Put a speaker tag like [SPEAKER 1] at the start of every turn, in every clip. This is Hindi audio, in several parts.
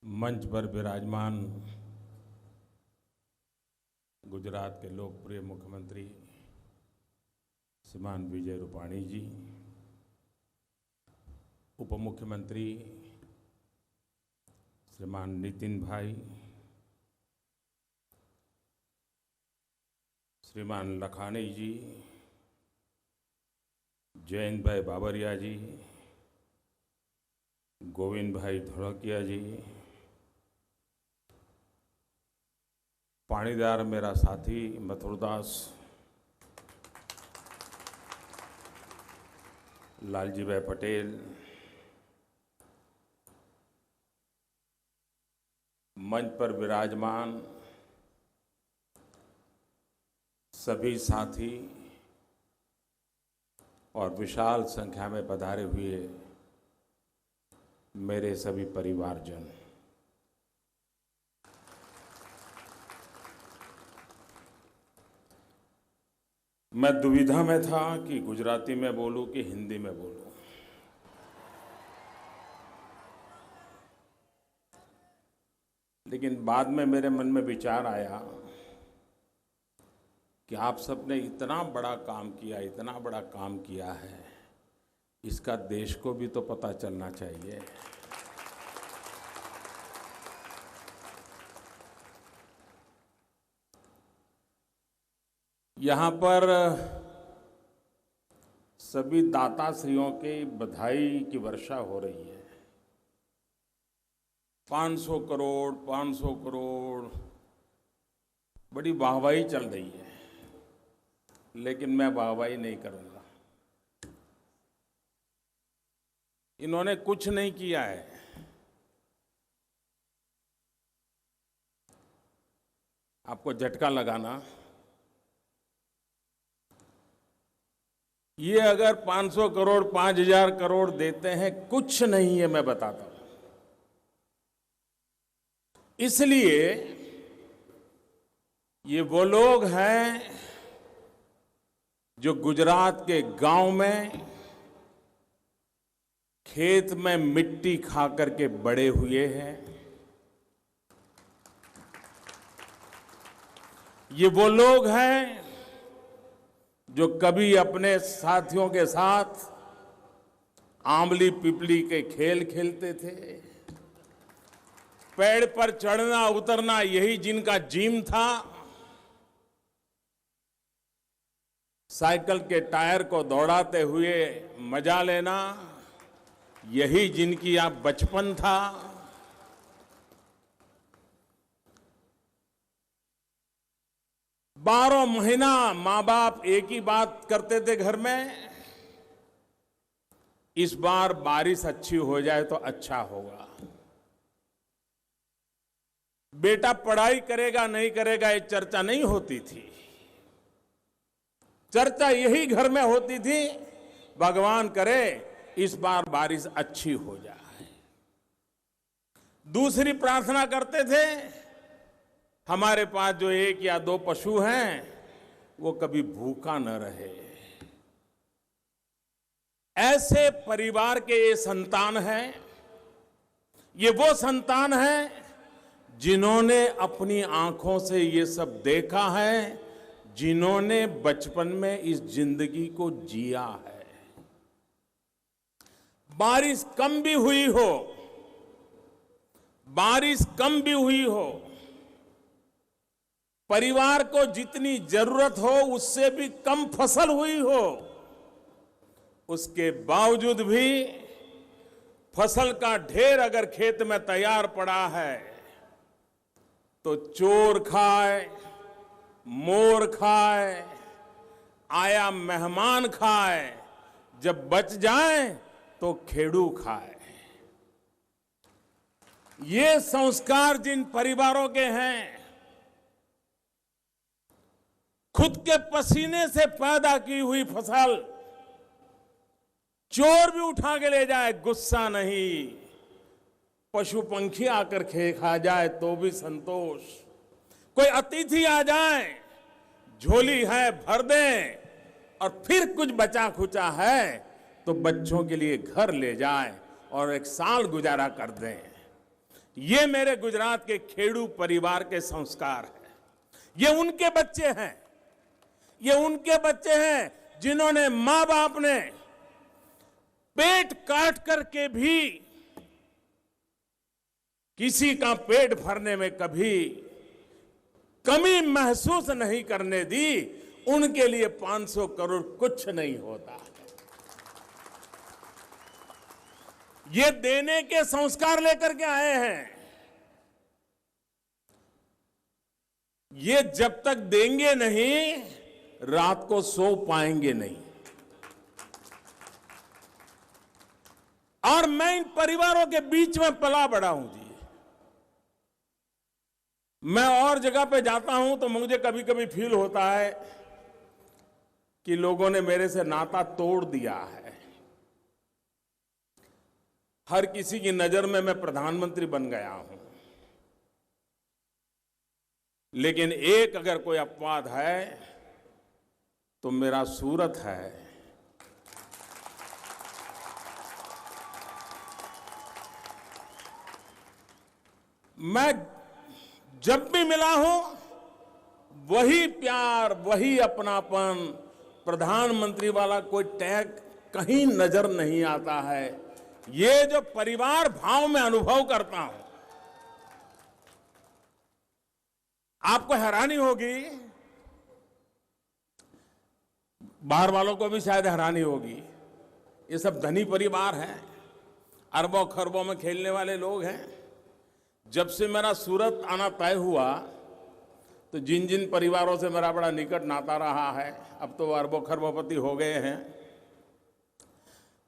[SPEAKER 1] मंच पर विराजमान गुजरात के लोकप्रिय मुख्यमंत्री श्रीमान विजय रूपाणी जी, उप मुख्यमंत्री श्रीमान नितिन भाई, श्रीमान लखानी जी, जयंत भाई बाबरिया जी, गोविंद भाई धोलकिया जी, पाणीदार मेरा साथी मथुरदास, लालजी भाई पटेल, मंच पर विराजमान सभी साथी और विशाल संख्या में पधारे हुए मेरे सभी परिवारजन, मैं दुविधा में था कि गुजराती में बोलूं कि हिंदी में बोलूं। लेकिन बाद में मेरे मन में विचार आया कि आप सबने इतना बड़ा काम किया है, इसका देश को भी तो पता चलना चाहिए। यहाँ पर सभी दाताश्रियों की बधाई की वर्षा हो रही है। 500 करोड़ बड़ी वाहवाही चल रही है, लेकिन मैं वाहवाही नहीं करूंगा। इन्होंने कुछ नहीं किया है। आपको झटका लगाना, ये अगर 500 करोड़ 5000 करोड़ देते हैं, कुछ नहीं है, मैं बताता हूं। इसलिए ये वो लोग हैं जो गुजरात के गांव में खेत में मिट्टी खा करके बड़े हुए हैं। ये वो लोग हैं जो कभी अपने साथियों के साथ आंवली पिपली के खेल खेलते थे। पेड़ पर चढ़ना उतरना यही जिनका जिम था। साइकिल के टायर को दौड़ाते हुए मजा लेना यही जिनकी आप बचपन था। बारह महीना माँ बाप एक ही बात करते थे घर में, इस बार बारिश अच्छी हो जाए तो अच्छा होगा। बेटा पढ़ाई करेगा नहीं करेगा ये चर्चा नहीं होती थी। चर्चा यही घर में होती थी, भगवान करे इस बार बारिश अच्छी हो जाए। दूसरी प्रार्थना करते थे, हमारे पास जो 1 या 2 पशु हैं वो कभी भूखा न रहे। ऐसे परिवार के ये संतान हैं। ये वो संतान हैं जिन्होंने अपनी आंखों से ये सब देखा है, जिन्होंने बचपन में इस जिंदगी को जिया है। बारिश कम भी हुई हो, परिवार को जितनी जरूरत हो उससे भी कम फसल हुई हो, उसके बावजूद भी फसल का ढेर अगर खेत में तैयार पड़ा है तो चोर खाए, मोर खाए, आया मेहमान खाए, जब बच जाए तो खेड़ू खाए। ये संस्कार जिन परिवारों के हैं, खुद के पसीने से पैदा की हुई फसल चोर भी उठा के ले जाए, गुस्सा नहीं। पशु पंखी आकर खा जाए तो भी संतोष। कोई अतिथि आ जाए, झोली है भर दें, और फिर कुछ बचा खुचा है तो बच्चों के लिए घर ले जाए और 1 साल गुजारा कर दें। ये मेरे गुजरात के खेड़ू परिवार के संस्कार हैं। ये उनके बच्चे हैं, ये उनके बच्चे हैं जिन्होंने मां बाप ने पेट काट करके भी किसी का पेट भरने में कभी कमी महसूस नहीं करने दी। उनके लिए 500 करोड़ कुछ नहीं होता। ये देने के संस्कार लेकर के आए हैं। ये जब तक देंगे नहीं, रात को सो पाएंगे नहीं। और मैं इन परिवारों के बीच में पला बड़ा हूं जी। मैं और जगह पे जाता हूं तो मुझे कभी कभी फील होता है कि लोगों ने मेरे से नाता तोड़ दिया है। हर किसी की नजर में मैं प्रधानमंत्री बन गया हूं, लेकिन एक अगर कोई अपवाद है तो मेरा सूरत है। मैं जब भी मिला हूं वही प्यार, वही अपनापन, प्रधानमंत्री वाला कोई टैग कहीं नजर नहीं आता है। ये जो परिवार भाव में अनुभव करता हूं, आपको हैरानी होगी, बाहर वालों को भी शायद हैरानी होगी। ये सब धनी परिवार हैं, अरबों खरबों में खेलने वाले लोग हैं। जब से मेरा सूरत आना तय हुआ तो जिन जिन परिवारों से मेरा बड़ा निकट नाता रहा है, अब तो वो अरबों खरबोपति हो गए हैं।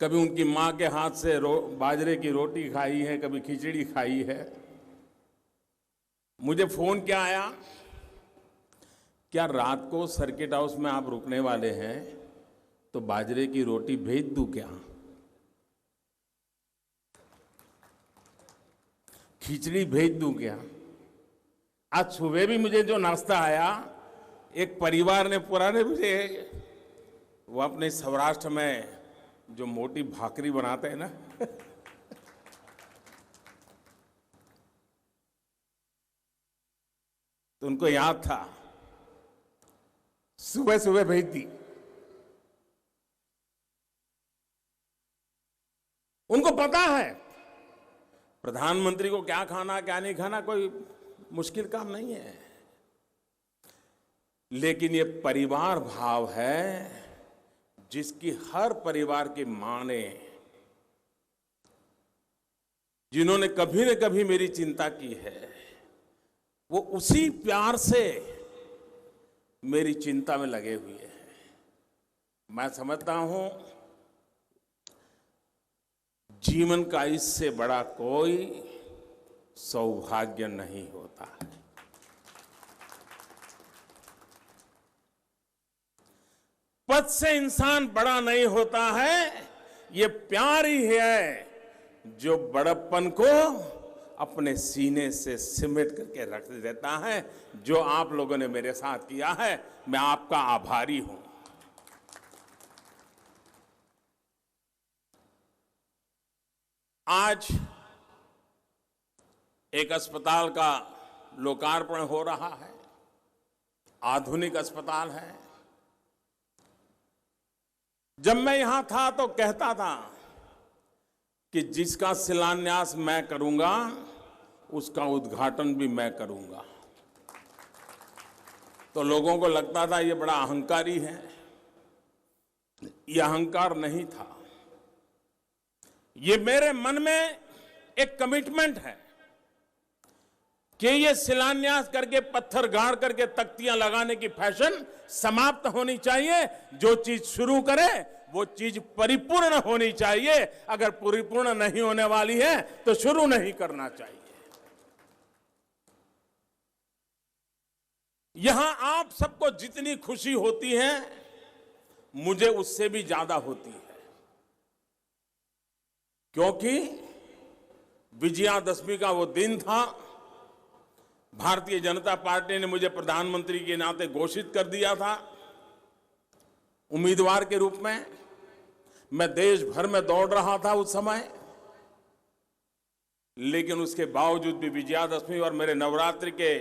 [SPEAKER 1] कभी उनकी मां के हाथ से बाजरे की रोटी खाई है, कभी खिचड़ी खाई है। मुझे फोन क्या आया, क्या रात को सर्किट हाउस में आप रुकने वाले हैं तो बाजरे की रोटी भेज दूं क्या, खिचड़ी भेज दूं क्या। आज सुबह भी मुझे जो नाश्ता आया, एक परिवार ने पुराने मुझे, वो अपने सौराष्ट्र में जो मोटी भाकरी बनाते हैं ना तो उनको याद था, सुबह सुबह भेज दी। उनको पता है प्रधानमंत्री को क्या खाना क्या नहीं खाना कोई मुश्किल काम नहीं है, लेकिन ये परिवार भाव है जिसकी हर परिवार की मां ने, जिन्होंने कभी न कभी मेरी चिंता की है, वो उसी प्यार से मेरी चिंता में लगे हुए हैं। मैं समझता हूं जीवन का इससे बड़ा कोई सौभाग्य नहीं होता है। पद से इंसान बड़ा नहीं होता है, ये प्यार ही है जो बड़प्पन को अपने सीने से सिमट करके रख देता है। जो आप लोगों ने मेरे साथ किया है, मैं आपका आभारी हूं। आज एक अस्पताल का लोकार्पण हो रहा है, आधुनिक अस्पताल है। जब मैं यहां था तो कहता था कि जिसका शिलान्यास मैं करूंगा उसका उद्घाटन भी मैं करूंगा। तो लोगों को लगता था ये बड़ा अहंकारी है। ये अहंकार नहीं था, ये मेरे मन में एक कमिटमेंट है कि ये शिलान्यास करके पत्थर गाड़ करके तख्तियां लगाने की फैशन समाप्त होनी चाहिए। जो चीज शुरू करे वो चीज परिपूर्ण होनी चाहिए। अगर परिपूर्ण नहीं होने वाली है तो शुरू नहीं करना चाहिए। यहां आप सबको जितनी खुशी होती है, मुझे उससे भी ज्यादा होती है, क्योंकि विजयादशमी का वो दिन था। भारतीय जनता पार्टी ने मुझे प्रधानमंत्री के नाते घोषित कर दिया था उम्मीदवार के रूप में। मैं देश भर में दौड़ रहा था उस समय। लेकिन उसके बावजूद भी विजयादशमी और मेरे नवरात्रि के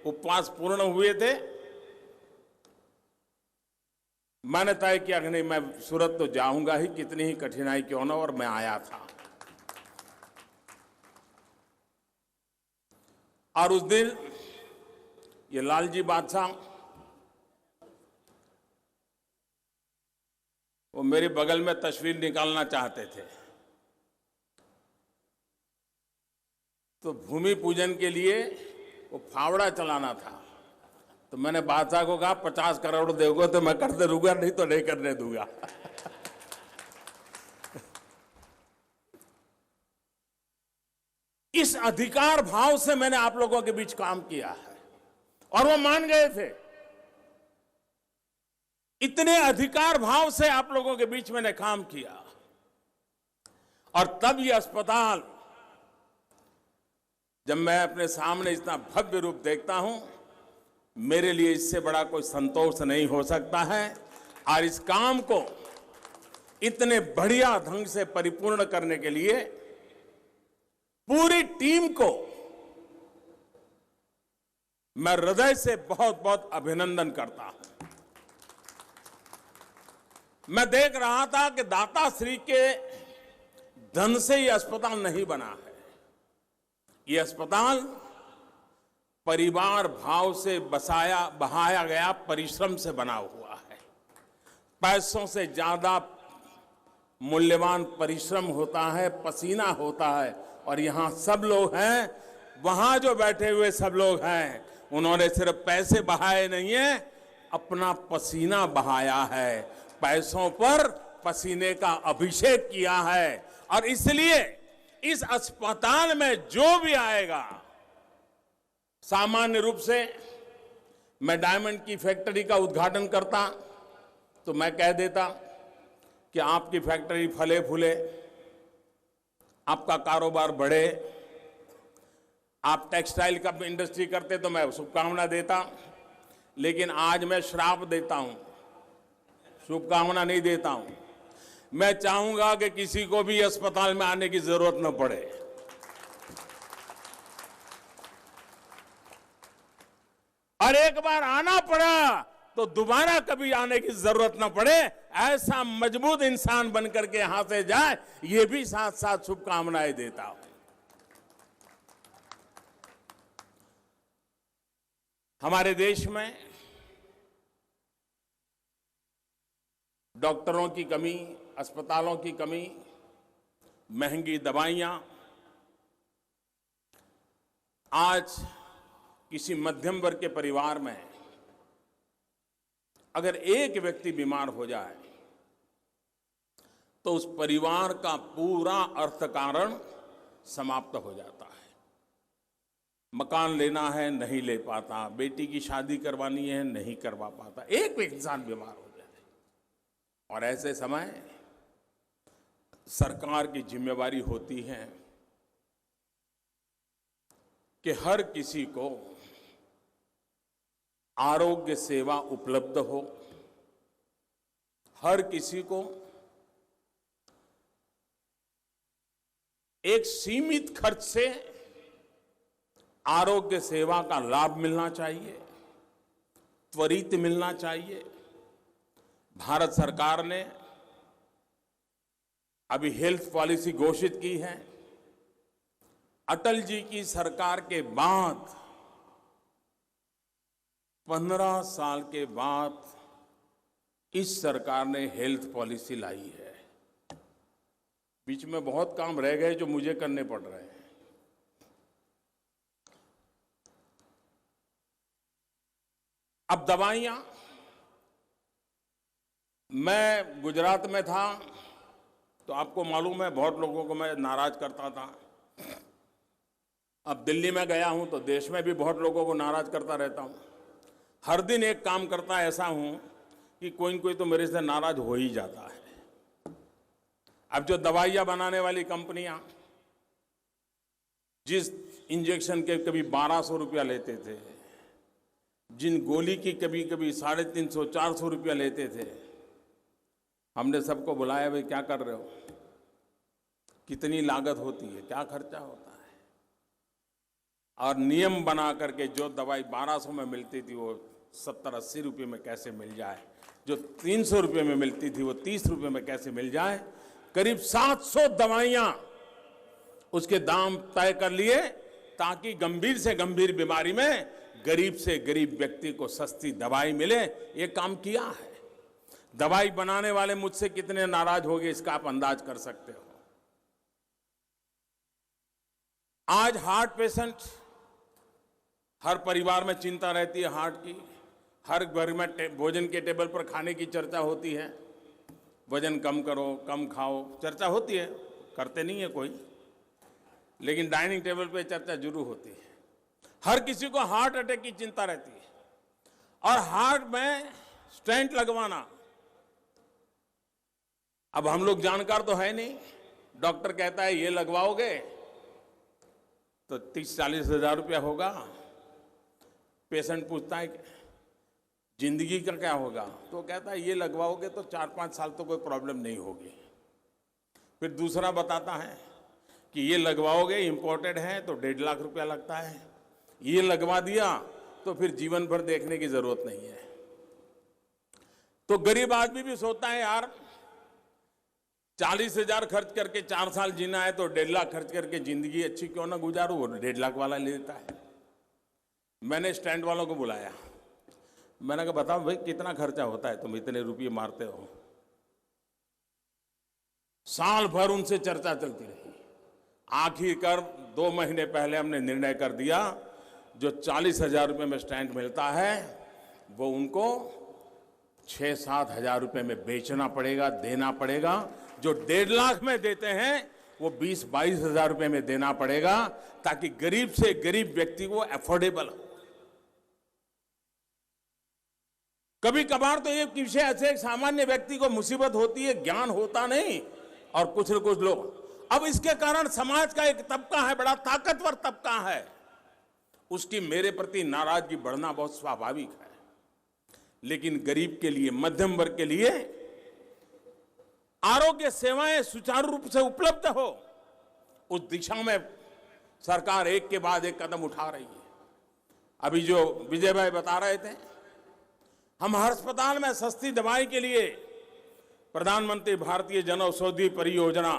[SPEAKER 1] उपवास पूर्ण हुए थे। मैंने तय किया कि नहीं, मैं सूरत तो जाऊंगा ही, कितनी ही कठिनाई क्यों ना, और मैं आया था। और उस दिन ये लालजी बादशाह वो मेरे बगल में तस्वीर निकालना चाहते थे, तो भूमि पूजन के लिए वो फावड़ा चलाना था। तो मैंने बादशाह को कहा 50 करोड़ दोगे तो मैं करते रहूंगा, नहीं तो नहीं करने दूंगा। इस अधिकार भाव से मैंने आप लोगों के बीच काम किया है और वो मान गए थे। इतने अधिकार भाव से आप लोगों के बीच मैंने काम किया और तब ये अस्पताल, जब मैं अपने सामने इतना भव्य रूप देखता हूं, मेरे लिए इससे बड़ा कोई संतोष नहीं हो सकता है। और इस काम को इतने बढ़िया ढंग से परिपूर्ण करने के लिए पूरी टीम को मैं हृदय से बहुत बहुत अभिनंदन करता हूं। मैं देख रहा था कि दाता श्री के धन से ये अस्पताल नहीं बना है। ये अस्पताल परिवार भाव से बहाया गया परिश्रम से बना हुआ है। पैसों से ज्यादा मूल्यवान परिश्रम होता है, पसीना होता है। और यहां सब लोग हैं, वहां जो बैठे हुए सब लोग हैं, उन्होंने सिर्फ पैसे बहाए नहीं है, अपना पसीना बहाया है, पैसों पर पसीने का अभिषेक किया है। और इसलिए इस अस्पताल में जो भी आएगा, सामान्य रूप से मैं डायमंड की फैक्ट्री का उद्घाटन करता तो मैं कह देता कि आपकी फैक्ट्री फले फूले, आपका कारोबार बढ़े। आप टेक्सटाइल का इंडस्ट्री करते तो मैं शुभकामना देता, लेकिन आज मैं श्राप देता हूं, शुभकामना नहीं देता हूं। मैं चाहूंगा कि किसी को भी अस्पताल में आने की जरूरत न पड़े। और एक बार आना पड़ा तो दोबारा कभी आने की जरूरत न पड़े, ऐसा मजबूत इंसान बनकर के यहां से जाए, ये भी साथ साथ शुभकामनाएं देता हूं। हमारे देश में डॉक्टरों की कमी, अस्पतालों की कमी, महंगी दवाइयां, आज किसी मध्यम वर्ग के परिवार में अगर एक व्यक्ति बीमार हो जाए तो उस परिवार का पूरा अर्थकारण समाप्त हो जाता है। मकान लेना है, नहीं ले पाता, बेटी की शादी करवानी है, नहीं करवा पाता, एक इंसान बीमार हो जाए। और ऐसे समय सरकार की जिम्मेवारी होती है कि हर किसी को आरोग्य सेवा उपलब्ध हो, हर किसी को एक सीमित खर्च से आरोग्य सेवा का लाभ मिलना चाहिए, त्वरित मिलना चाहिए। भारत सरकार ने अभी हेल्थ पॉलिसी घोषित की है। अटल जी की सरकार के बाद 15 साल के बाद इस सरकार ने हेल्थ पॉलिसी लाई है। बीच में बहुत काम रह गए जो मुझे करने पड़ रहे हैं। अब दवाइयां, मैं गुजरात में था तो आपको मालूम है बहुत लोगों को मैं नाराज करता था। अब दिल्ली में गया हूं तो देश में भी बहुत लोगों को नाराज करता रहता हूं। हर दिन एक काम करता ऐसा हूं कि कोई न कोई तो मेरे से नाराज हो ही जाता है। अब जो दवाइयां बनाने वाली कंपनियां जिस इंजेक्शन के कभी 1200 रुपया लेते थे, जिन गोली की कभी कभी 350-400 रुपया लेते थे, हमने सबको बुलाया, भाई क्या कर रहे हो, कितनी लागत होती है, क्या खर्चा होता है। और नियम बना करके जो दवाई 1200 में मिलती थी वो 70-80 रुपये में कैसे मिल जाए, जो 300 रुपये में मिलती थी वो 30 रुपये में कैसे मिल जाए। करीब 700 दवाइयां उसके दाम तय कर लिए ताकि गंभीर से गंभीर बीमारी में गरीब से गरीब व्यक्ति को सस्ती दवाई मिले। ये काम किया है। दवाई बनाने वाले मुझसे कितने नाराज हो गए इसका आप अंदाज कर सकते हो। आज हार्ट पेशेंट, हर परिवार में चिंता रहती है हार्ट की, हर घर में भोजन के टेबल पर खाने की चर्चा होती है, वजन कम करो, कम खाओ, चर्चा होती है, करते नहीं है कोई, लेकिन डाइनिंग टेबल पे चर्चा जरूर होती है। हर किसी को हार्ट अटैक की चिंता रहती है और हार्ट में स्टेंट लगवाना। अब हम लोग जानकार तो है नहीं, डॉक्टर कहता है ये लगवाओगे तो 30-40 हजार रुपया होगा। पेशेंट पूछता है जिंदगी का क्या होगा, तो कहता है ये लगवाओगे तो 4-5 साल तो कोई प्रॉब्लम नहीं होगी। फिर दूसरा बताता है कि ये लगवाओगे इंपोर्टेड है तो 1.5 लाख रुपया लगता है, ये लगवा दिया तो फिर जीवन भर देखने की जरूरत नहीं है। तो गरीब आदमी भी सोचता है यार 40 हजार खर्च करके 4 साल जीना है तो 1.5 लाख खर्च करके जिंदगी अच्छी क्यों ना गुजारूं, वो 1.5 लाख वाला ले लेता है। मैंने स्टैंड वालों को बुलाया, मैंने कहा बताओ भाई कितना खर्चा होता है, तुम इतने रुपये मारते हो। साल भर उनसे चर्चा चलती रही। आखिरकार 2 महीने पहले हमने निर्णय कर दिया जो 40 हजार रुपये में स्टैंड मिलता है वो उनको 6-7 हजार रुपये में बेचना पड़ेगा, देना पड़ेगा। जो 1.5 लाख में देते हैं वो 20-22 हजार रुपये में देना पड़ेगा ताकि गरीब से गरीब व्यक्ति को अफोर्डेबल हो। कभी कभार तो ये विषय ऐसे सामान्य व्यक्ति को मुसीबत होती है, ज्ञान होता नहीं और कुछ न कुछ लोग। अब इसके कारण समाज का एक तबका है, बड़ा ताकतवर तबका है, उसकी मेरे प्रति नाराजगी बढ़ना बहुत स्वाभाविक है। लेकिन गरीब के लिए, मध्यम वर्ग के लिए आरोग्य सेवाएं सुचारू रूप से उपलब्ध हो, उस दिशा में सरकार एक के बाद एक कदम उठा रही है। अभी जो विजय भाई बता रहे थे, हम हर अस्पताल में सस्ती दवाई के लिए प्रधानमंत्री भारतीय जन औषधि परियोजना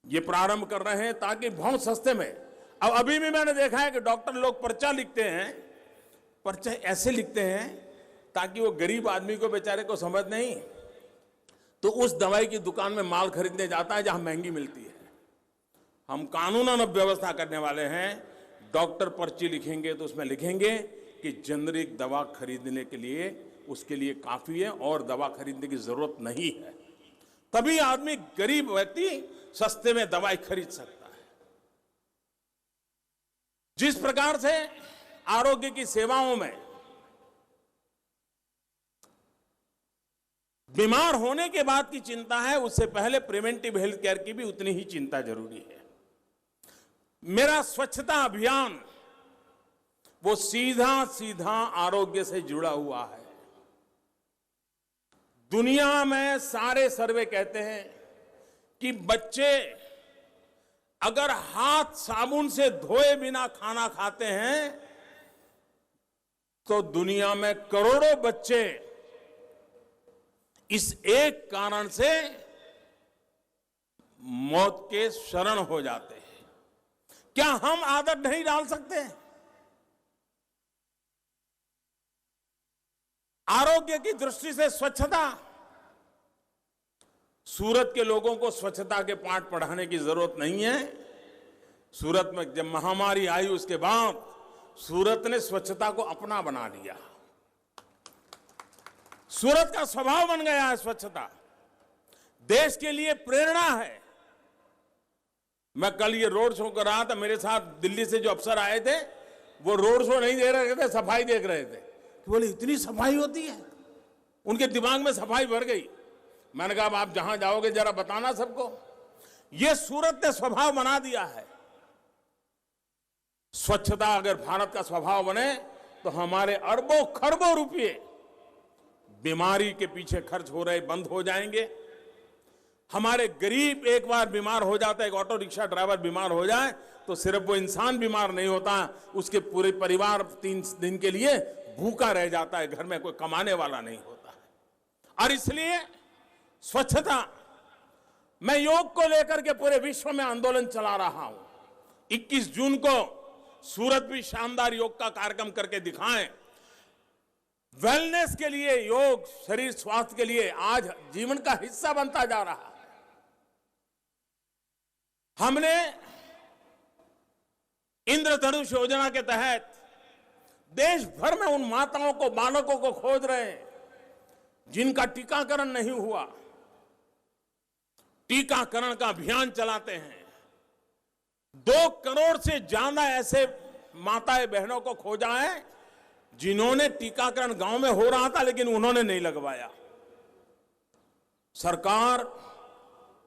[SPEAKER 1] ये प्रारंभ कर रहे हैं ताकि बहुत सस्ते में। अब अभी भी मैंने देखा है कि डॉक्टर लोग पर्चा लिखते हैं, पर्चा ऐसे लिखते हैं ताकि वो गरीब आदमी को बेचारे को समझ नहीं, तो उस दवाई की दुकान में माल खरीदने जाता है जहां महंगी मिलती है। हम कानूनन अब व्यवस्था करने वाले हैं, डॉक्टर पर्ची लिखेंगे तो उसमें लिखेंगे कि जेनरिक दवा खरीदने के लिए उसके लिए काफी है और दवा खरीदने की जरूरत नहीं है। तभी आदमी, गरीब व्यक्ति सस्ते में दवाई खरीद सकता है। जिस प्रकार से आरोग्य की सेवाओं में बीमार होने के बाद की चिंता है, उससे पहले प्रिवेंटिव हेल्थ केयर की भी उतनी ही चिंता जरूरी है। मेरा स्वच्छता अभियान वो सीधा सीधा आरोग्य से जुड़ा हुआ है। दुनिया में सारे सर्वे कहते हैं कि बच्चे अगर हाथ साबुन से धोए बिना खाना खाते हैं तो दुनिया में करोड़ों बच्चे इस एक कारण से मौत के शरण हो जाते हैं। क्या हम आदत नहीं डाल सकते? आरोग्य की दृष्टि से स्वच्छता, सूरत के लोगों को स्वच्छता के पाठ पढ़ाने की जरूरत नहीं है। सूरत में जब महामारी आई उसके बाद सूरत ने स्वच्छता को अपना बना लिया। सूरत का स्वभाव बन गया है स्वच्छता, देश के लिए प्रेरणा है। मैं कल ये रोड शो कर रहा था, मेरे साथ दिल्ली से जो अफसर आए थे वो रोड शो नहीं दे रहे थे, सफाई देख रहे थे। बोले इतनी सफाई होती है, उनके दिमाग में सफाई भर गई। मैंने कहा अब आप जहां जाओगे जरा बताना सबको। ये सूरत ने स्वभाव बना दिया है। स्वच्छता अगर भारत का स्वभाव बने तो हमारे अरबों खरबों रुपये बीमारी के पीछे खर्च हो रहे बंद हो जाएंगे। हमारे गरीब एक बार बीमार हो जाता है, एक ऑटो रिक्शा ड्राइवर बीमार हो जाए तो सिर्फ वो इंसान बीमार नहीं होता, उसके पूरे परिवार 3 दिन के लिए भूखा रह जाता है, घर में कोई कमाने वाला नहीं होता है। और इसलिए स्वच्छता, मैं योग को लेकर के पूरे विश्व में आंदोलन चला रहा हूं। 21 जून को सूरत भी शानदार योग का कार्यक्रम करके दिखाएं। वेलनेस के लिए योग शरीर स्वास्थ्य के लिए आज जीवन का हिस्सा बनता जा रहा है। हमने इंद्रधनुष योजना के तहत देश भर में उन माताओं को, बालकों को खोज रहे हैं जिनका टीकाकरण नहीं हुआ। टीकाकरण का अभियान चलाते हैं। 2 करोड़ से ज्यादा ऐसे माताएं बहनों को खोजा है जिन्होंने टीकाकरण गांव में हो रहा था लेकिन उन्होंने नहीं लगवाया। सरकार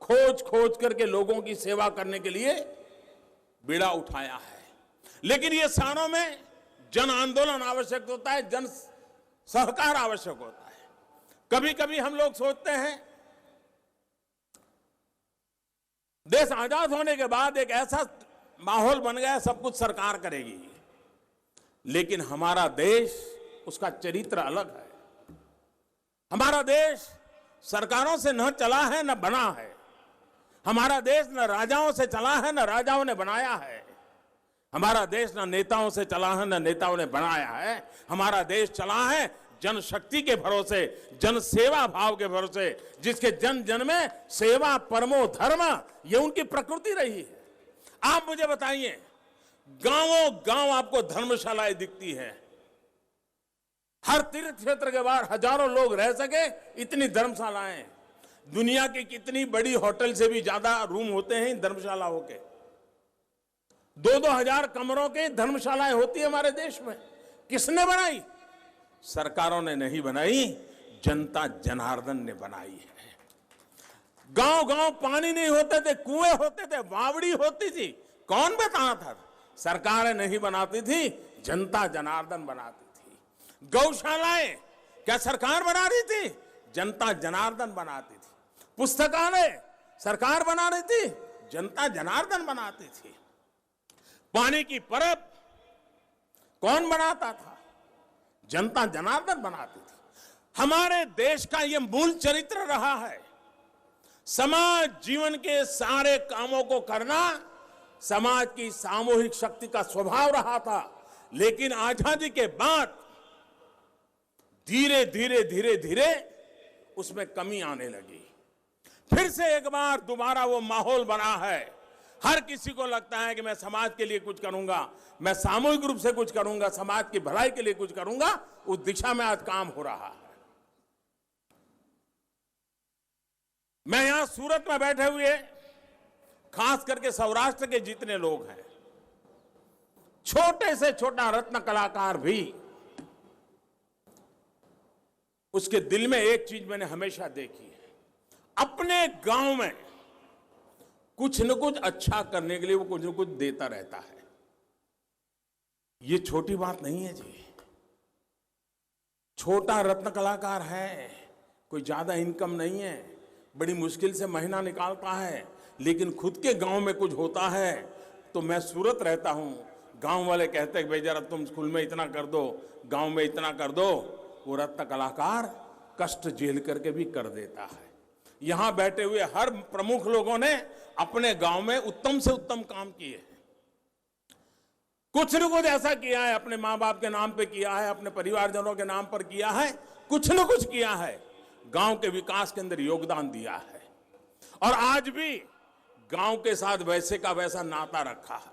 [SPEAKER 1] खोज खोज करके लोगों की सेवा करने के लिए बीड़ा उठाया है, लेकिन ये सारों में जन आंदोलन आवश्यक होता है, जन सहकार आवश्यक होता है। कभी कभी हम लोग सोचते हैं देश आजाद होने के बाद एक ऐसा माहौल बन गया सब कुछ सरकार करेगी, लेकिन हमारा देश, उसका चरित्र अलग है। हमारा देश सरकारों से न चला है न बना है। हमारा देश न राजाओं से चला है न राजाओं ने बनाया है। हमारा देश न नेताओं से चला है न नेताओं ने बनाया है। हमारा देश चला है जनशक्ति के भरोसे, जन सेवा भाव के भरोसे, जिसके जन जन में सेवा परमो धर्म, ये उनकी प्रकृति रही है। आप मुझे बताइए, गांवों गांव आपको धर्मशालाएं दिखती है। हर तीर्थ क्षेत्र के बाहर हजारों लोग रह सके इतनी धर्मशालाएं। दुनिया की कितनी बड़ी होटल से भी ज्यादा रूम होते हैं धर्मशालाओं के। 2-2 हजार कमरों के धर्मशालाएं होती है हमारे देश में। किसने बनाई? सरकारों ने नहीं बनाई, जनता जनार्दन ने बनाई है। गांव गांव पानी नहीं होते थे, कुएं होते थे, बावड़ी होती थी। कौन बताना था? सरकारें नहीं बनाती थी, जनता जनार्दन बनाती थी। गौशालाएं क्या सरकार बना रही थी? जनता जनार्दन बनाती थी। पुस्तकालय सरकार बना रही थी, जनता जनार्दन बनाती थी। पानी की परब कौन बनाता था? जनता जनार्दन बनाती थी। हमारे देश का यह मूल चरित्र रहा है। समाज जीवन के सारे कामों को करना समाज की सामूहिक शक्ति का स्वभाव रहा था, लेकिन आजादी के बाद धीरे धीरे धीरे धीरे उसमें कमी आने लगी। फिर से एक बार दोबारा वो माहौल बना है। हर किसी को लगता है कि मैं समाज के लिए कुछ करूंगा, मैं सामूहिक रूप से कुछ करूंगा, समाज की भलाई के लिए कुछ करूंगा। उस दिशा में आज काम हो रहा है। मैं यहां सूरत में बैठे हुए खास करके सौराष्ट्र के जितने लोग हैं, छोटे से छोटा रत्न कलाकार भी, उसके दिल में एक चीज मैंने हमेशा देखी है, अपने गांव में कुछ न कुछ अच्छा करने के लिए वो कुछ न कुछ देता रहता है। ये छोटी बात नहीं है जी। छोटा रत्न कलाकार है, कोई ज्यादा इनकम नहीं है, बड़ी मुश्किल से महीना निकालता है, लेकिन खुद के गांव में कुछ होता है। तो मैं सूरत रहता हूं, गांव वाले कहते हैं भाई जरा तुम स्कूल में इतना कर दो, गांव में इतना कर दो। वो रत्न कलाकार कष्ट झेल करके भी कर देता है। यहां बैठे हुए हर प्रमुख लोगों ने अपने गांव में उत्तम से उत्तम काम किए हैं। कुछ न कुछ ऐसा किया है, अपने मां बाप के नाम पे किया है, अपने परिवारजनों के नाम पर किया है, कुछ न कुछ किया है, गांव के विकास के अंदर योगदान दिया है। और आज भी गांव के साथ वैसे का वैसा नाता रखा है।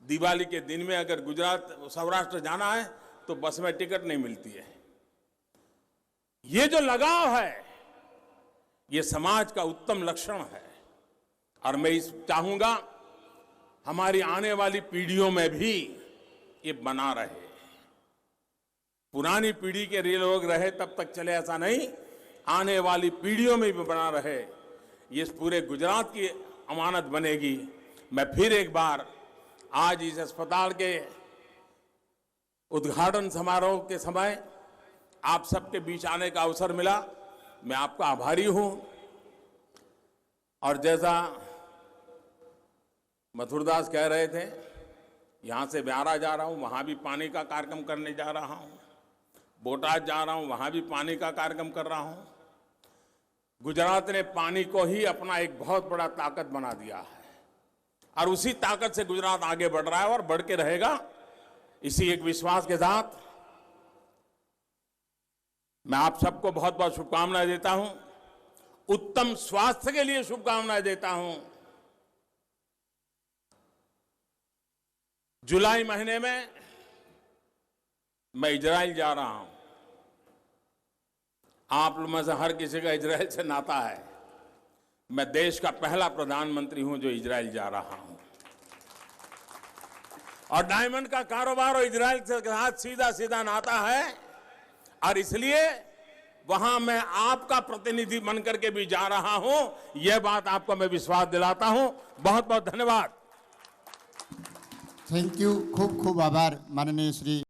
[SPEAKER 1] दिवाली के दिन में अगर गुजरात सौराष्ट्र जाना है तो बस में टिकट नहीं मिलती है। ये जो लगाव है, ये समाज का उत्तम लक्षण है। और मैं इस चाहूंगा हमारी आने वाली पीढ़ियों में भी ये बना रहे। पुरानी पीढ़ी के लोग रहे तब तक चले ऐसा नहीं, आने वाली पीढ़ियों में भी बना रहे। ये पूरे गुजरात की अमानत बनेगी। मैं फिर एक बार आज इस अस्पताल के उद्घाटन समारोह के समय आप सबके बीच आने का अवसर मिला, मैं आपका आभारी हूं। और जैसा मथुरदास कह रहे थे, यहां से ब्यारा जा रहा हूं, वहां भी पानी का कार्यक्रम करने जा रहा हूं, बोटाद जा रहा हूं, वहां भी पानी का कार्यक्रम कर रहा हूं। गुजरात ने पानी को ही अपना एक बहुत बड़ा ताकत बना दिया है और उसी ताकत से गुजरात आगे बढ़ रहा है और बढ़ के रहेगा। इसी एक विश्वास के साथ मैं आप सबको बहुत बहुत शुभकामनाएं देता हूं, उत्तम स्वास्थ्य के लिए शुभकामनाएं देता हूं। जुलाई महीने में मैं इजराइल जा रहा हूं। आप लोगों में से हर किसी का इजराइल से नाता है। मैं देश का पहला प्रधानमंत्री हूं जो इजराइल जा रहा हूं और डायमंड का कारोबार और इजराइल के साथ सीधा सीधा नाता है और इसलिए वहां मैं आपका प्रतिनिधि बनकर के भी जा रहा हूं। यह बात आपको मैं विश्वास दिलाता हूं। बहुत बहुत धन्यवाद।
[SPEAKER 2] Thank you. खूब खूब आभार माननीय श्री